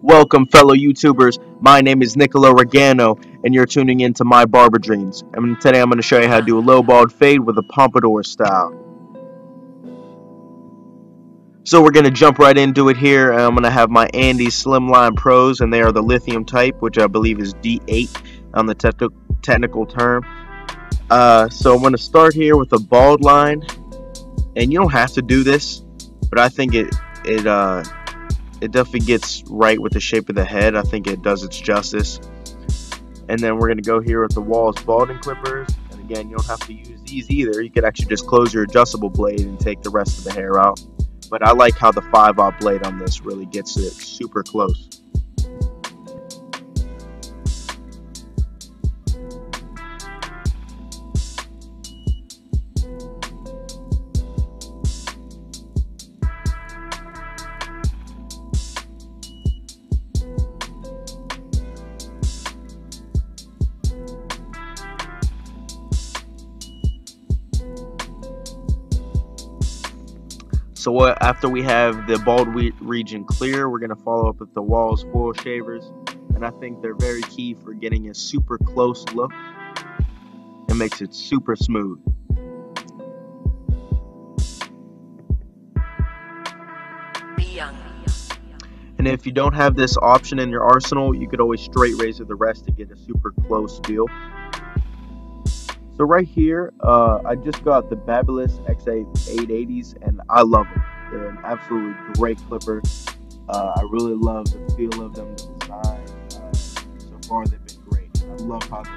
Welcome, fellow YouTubers. My name is Nicola Regano, and you're tuning into My Barber Dreams. And today I'm going to show you how to do a low bald fade with a Pompadour style. So we're going to jump right into it here. I'm going to have my Andy Slimline Pros, and they are the lithium type, which I believe is D8 on the technical term. So I'm going to start here with a bald line, and you don't have to do this, but I think it definitely gets right with the shape of the head. I think it does its justice. And then we're going to go here with the Walls balding clippers. And again, you don't have to use these either. You could actually just close your adjustable blade and take the rest of the hair out. But I like how the 5/0 blade on this really gets it super close. So after we have the bald region clear, we're going to follow up with the Walls foil shavers. And I think they're very key for getting a super close look. It makes it super smooth. And if you don't have this option in your arsenal, you could always straight razor the rest to get a super close feel. So right here, I just got the Babyliss XA 880s, and I love them. They're an absolutely great clipper. I really love the feel of them, the design. So far, they've been great. I love how they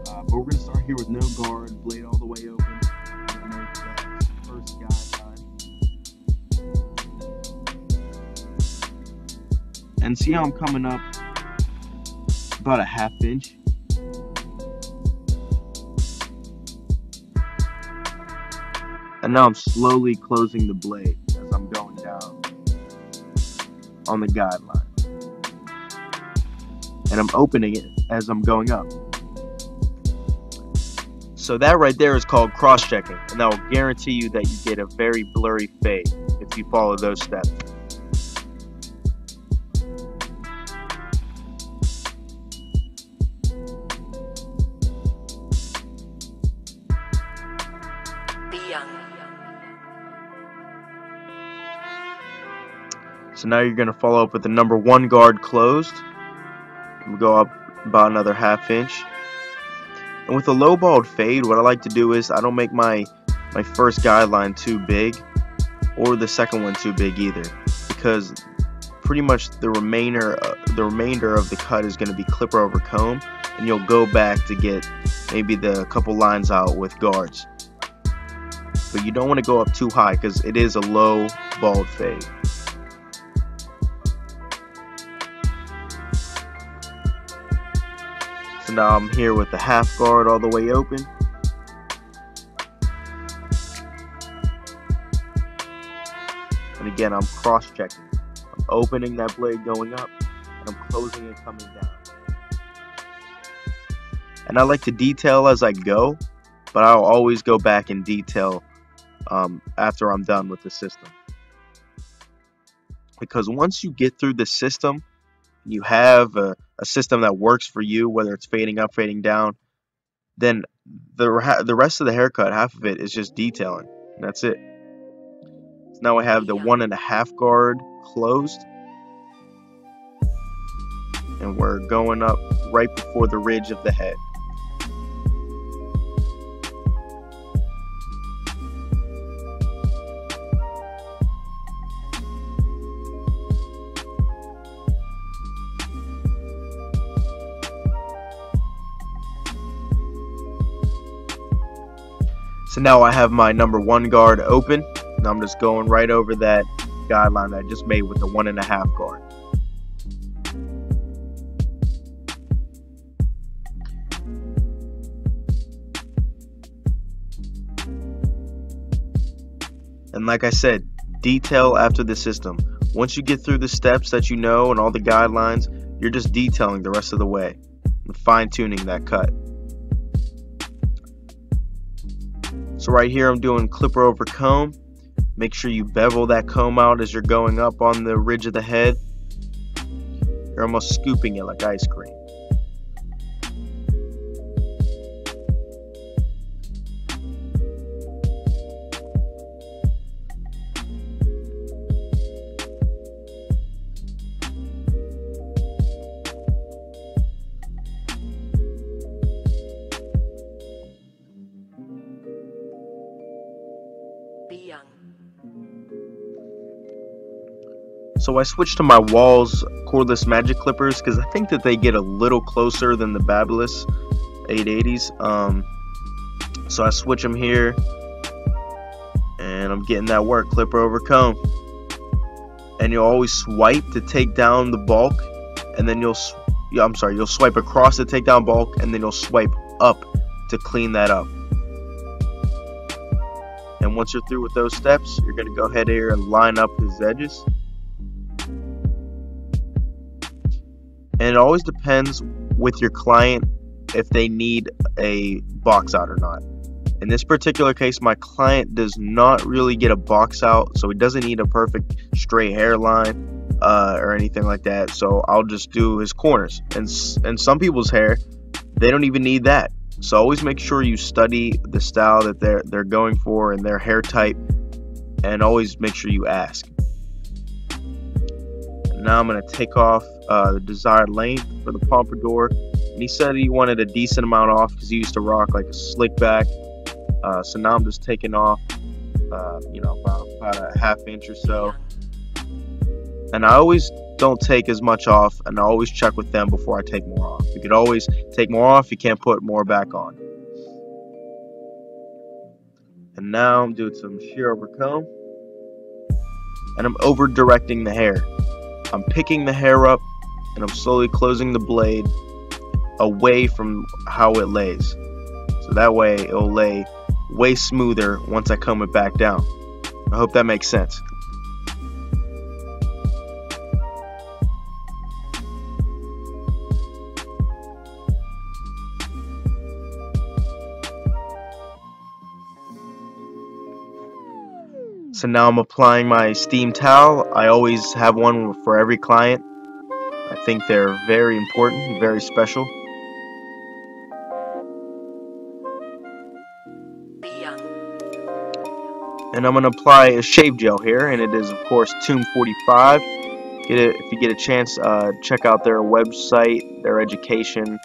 but we're going to start here with no guard, blade all the way open. I'm going to make that first guideline. And see how I'm coming up about a 1/2 inch. And now I'm slowly closing the blade as I'm going down on the guideline. And I'm opening it as I'm going up. So that right there is called cross-checking, and that will guarantee you that you get a very blurry fade if you follow those steps. So now you're going to follow up with the number 1 guard closed. We'll go up about another 1/2 inch. And with a low bald fade, what I like to do is I don't make my first guideline too big, or the second one too big either, because pretty much the remainder of the cut is going to be clipper over comb, and you'll go back to get maybe the couple lines out with guards. But you don't want to go up too high because it is a low bald fade. So now I'm here with the 1/2 guard all the way open. And again, I'm cross-checking. I'm opening that blade going up, and I'm closing it coming down. And I like to detail as I go, but I'll always go back and detail after I'm done with the system. Because once you get through the system, you have a system that works for you, whether it's fading up, fading down, then the rest of the haircut, half of it is just detailing, and that's it. So now I have the 1.5 guard closed, and we're going up right before the ridge of the head. So now I have my number 1 guard open, and I'm just going right over that guideline that I just made with the 1.5 guard. And like I said, detail after the system. Once you get through the steps that you know and all the guidelines, you're just detailing the rest of the way and fine-tuning that cut. So right here I'm doing clipper over comb, Make sure you bevel that comb out as you're going up on the ridge of the head. You're almost scooping it like ice cream. So I switched to my Walls cordless magic clippers because I think that they get a little closer than the Babyliss 880s. So I switch them here, and I'm getting that work, clipper over comb. And you'll always swipe to take down the bulk, and then you'll swipe across to take down bulk, and then you'll swipe up to clean that up. And once you're through with those steps, you're going to go ahead here and line up his edges. And it always depends with your client if they need a box out or not. In this particular case, my client does not really get a box out, so he doesn't need a perfect straight hairline or anything like that. So I'll just do his corners. And some people's hair, they don't even need that. So always make sure you study the style that they're going for and their hair type, and always make sure you ask. Now I'm going to take off the desired length for the Pompadour. And he said he wanted a decent amount off because he used to rock like a slick back. So now I'm just taking off, about a half inch or so. And I always don't take as much off, and I always check with them before I take more off. You could always take more off, you can't put more back on. And now I'm doing some shear over comb. And I'm over directing the hair. I'm picking the hair up, and I'm slowly closing the blade away from how it lays. So that way it'll lay way smoother once I comb it back down. I hope that makes sense. So now I'm applying my steam towel. I always have one for every client. I think they're very important, very special. And I'm going to apply a shave gel here, and it is of course Tomb 45. If you get a chance, check out their website, their education.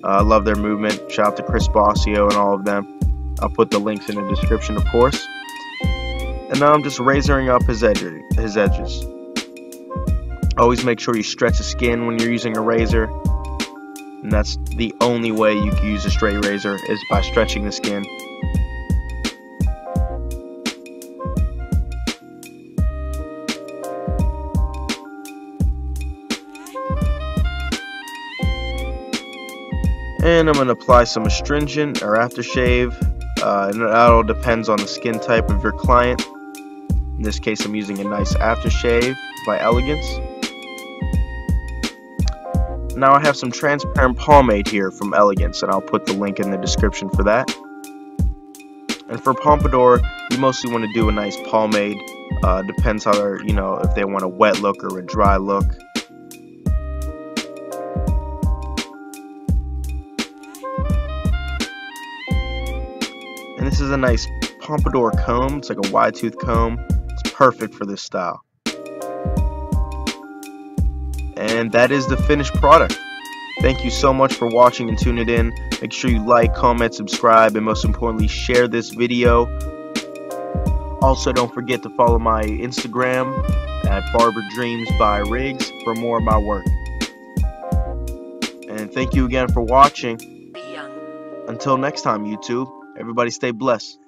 I love their movement. Shout out to Chris Bossio and all of them. I'll put the links in the description, of course. And now I'm just razoring up his edges. Always make sure you stretch the skin when you're using a razor. And that's the only way you can use a straight razor, is by stretching the skin. And I'm going to apply some astringent or aftershave. And that all depends on the skin type of your client. In this case, I'm using a nice aftershave by Elegance. Now I have some transparent pomade here from Elegance, and I'll put the link in the description for that. And for Pompadour, you mostly want to do a nice pomade. Depends how they're, if they want a wet look or a dry look. And this is a nice Pompadour comb. It's like a wide tooth comb. It's perfect for this style. And that is the finished product. Thank you so much for watching and tuning in. Make sure you like, comment, subscribe, and most importantly, share this video. Also, don't forget to follow my Instagram at Barber Dreams by Riggs for more of my work. And thank you again for watching. Until next time, YouTube, everybody stay blessed.